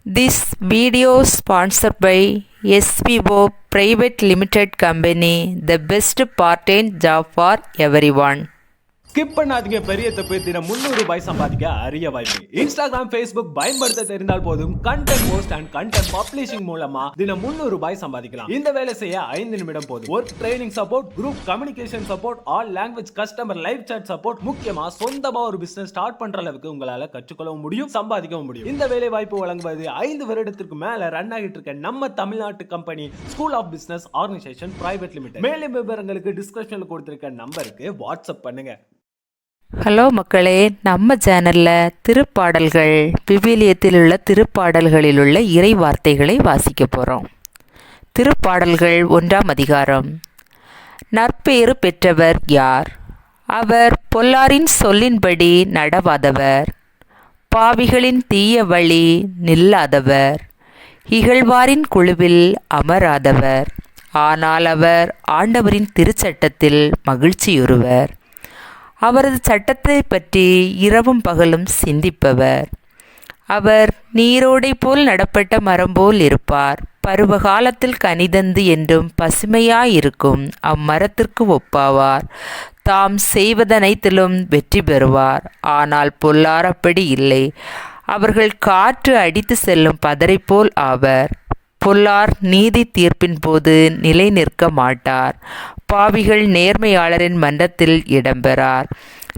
This video sponsored by SPO Private Limited Company, the best part-time job for everyone. Skip பண்ணாதீங்க. பெரிய தப்பு. தினம் 300 ரூபாய் சம்பாதிக்க அரிய வாய்ப்பு. இன்ஸ்டாகிராம், ஃபேஸ்புக் பயன்படுத்த தெரிந்தால் போதும் content post and content publishing மூலமா தினம் 300 ரூபாய் சம்பாதிக்கலாம். இந்த வேலை செய்ய 5 நிமிடம் போதும். Work training support, group communication support, all language customer live chat support, முக்கியமா சொந்தமா ஒரு பிசினஸ் ஸ்டார்ட் பண்ற அளவுக்கு உங்களால கற்றுக்கொள்ளவும் முடியும், சம்பாதிக்கவும் முடியும். இந்த வேலை வாய்ப்பு வழங்குவது 5 வருடத்திற்கு மேல ரன் ஆகிட்டு இருக்க நம்ம தமிழ்நாட்டு company school of business organisation private limited. மேலும் விவரங்களுக்கு டிஸ்கிரிப்ஷன்ல கொடுத்திருக்க நம்பருக்கு வாட்ஸ்அப் பண்ணுங்க. ஹலோ மக்களே, நம்ம சேனலில் திருப்பாடல்கள், விவிலியத்தில் உள்ள திருப்பாடல்களில் உள்ள இறை வார்த்தைகளை வாசிக்க போகிறோம். திருப்பாடல்கள் 1ஆம் அதிகாரம். நற்பேறு பெற்றவர் யார்? அவர் பொல்லாரின் சொல்லின்படி நடவாதவர், பாவிகளின் தீய வழி நில்லாதவர், இகழ்வாரின் குழுவில் அமராதவர். ஆனால் அவர் ஆண்டவரின் திருச்சட்டத்தில் மகிழ்ச்சியுறுவர். அவரது சட்டத்தை பற்றி இரவும் பகலும் சிந்திப்பவர். அவர் நீரோடை போல் நடப்பட்ட மரம் போல் இருப்பார். பருவ காலத்தில் கனிதந்து என்றும் பசுமையாயிருக்கும் அம்மரத்திற்கு ஒப்பாவார். தாம் செய்வதனைத்திலும் வெற்றி பெறுவார். ஆனால் பொல்லார் அப்படி இல்லை. அவர்கள் காற்று அடித்து செல்லும் பதரை போல் ஆவர். பொல்லார் நீதி தீர்ப்பின் போது நிலை நிற்க மாட்டார். பாவிகள் நேர்மையாளரின் மன்றத்தில் இடம்பெறார்.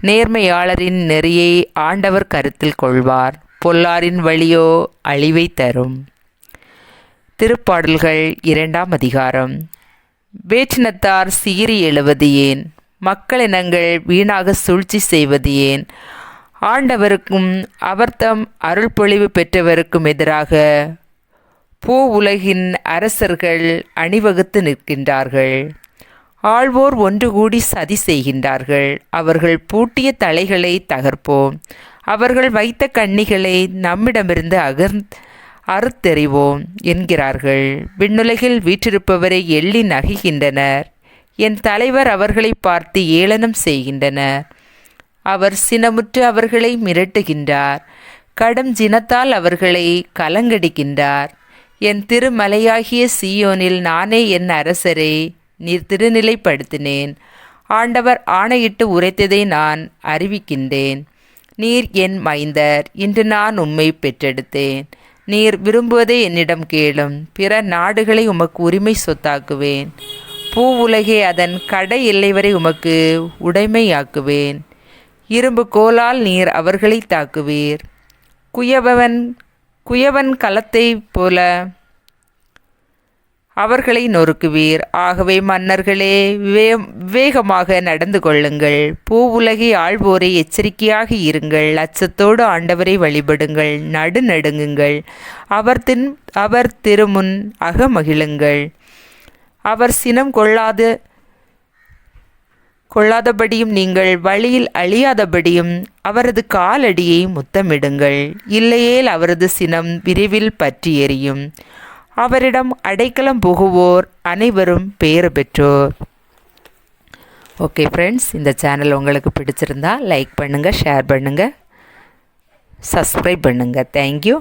நேர்மையாளரின் நெறியை ஆண்டவர் கருத்தில் கொள்வார். பொல்லாரின் வழியோ அழிவை தரும். திருப்பாடல்கள் 2ஆம் அதிகாரம். வேற்றினத்தார் சீறி எழுவது ஏன்? மக்களினங்கள் வீணாக சூழ்ச்சி செய்வது ஏன்? ஆண்டவருக்கும் அவர்தம் அருள் பொழிவு பெற்றவருக்கும் எதிராக பூ உலகின் அரசர்கள் அணிவகுத்து நிற்கின்றார்கள். ஆள்வோர் ஒன்று கூடி சதி செய்கின்றார்கள். அவர்கள் பூட்டிய தலைகளை தகர்ப்போம். அவர்கள் வைத்த கண்ணிகளை நம்மிடமிருந்து அறுத்தெறிவோம் என்கிறார்கள். விண்ணுலகில் வீற்றிருப்பவரை எள்ளி நகைகின்றனர். என் தலைவர் அவர்களை பார்த்து ஏளனம் செய்கின்றனர். அவர் சினமுற்று அவர்களை மிரட்டுகின்றார். கடும் ஜினத்தால் அவர்களை கலங்கடிக்கின்றார். என் திருமலையாகிய சீயோனில் நானே என் அரசரை நீர் திருநிலைப்படுத்தினேன். ஆண்டவர் ஆணையிட்டு உரைத்ததை நான் அறிவிக்கின்றேன். நீர் என் மைந்தர், இன்று நான் உம்மை பெற்றெடுத்தேன். நீர் விரும்புவதை என்னிடம் கேளும். பிற நாடுகளை உமக்கு உரிமை சொத்தாக்குவேன். பூ உலகே அதன் கடை எல்லை வரை உமக்கு உடைமையாக்குவேன். இரும்பு கோலால் நீர் அவர்களை தாக்குவீர். குயவன் களத்தை போல அவர்களை நொறுக்குவீர். ஆகவே மன்னர்களே, விவேகமாக நடந்து கொள்ளுங்கள். பூவுலகை ஆள்வோரை எச்சரிக்கையாக இருங்கள். அச்சத்தோடு ஆண்டவரை வழிபடுங்கள். நடுநடுங்குங்கள். அவர் திருமுன் அகமகிழுங்கள். அவர் சினம் கொள்ளாதபடியும் நீங்கள் வழியில் அழியாதபடியும் அவரது காலடியை முத்தமிடுங்கள். இல்லையேல் அவரது சினம் விரைவில் பற்றி எரியும். அவரிடம் அடைக்கலம் புகுவோர் அனைவரும் பேறு பெற்றோர். ஓகே ஃப்ரெண்ட்ஸ், இந்த சேனல் உங்களுக்கு பிடிச்சிருந்தா லைக் பண்ணுங்கள், ஷேர் பண்ணுங்கள், சப்ஸ்கிரைப் பண்ணுங்கள். தேங்க்யூ.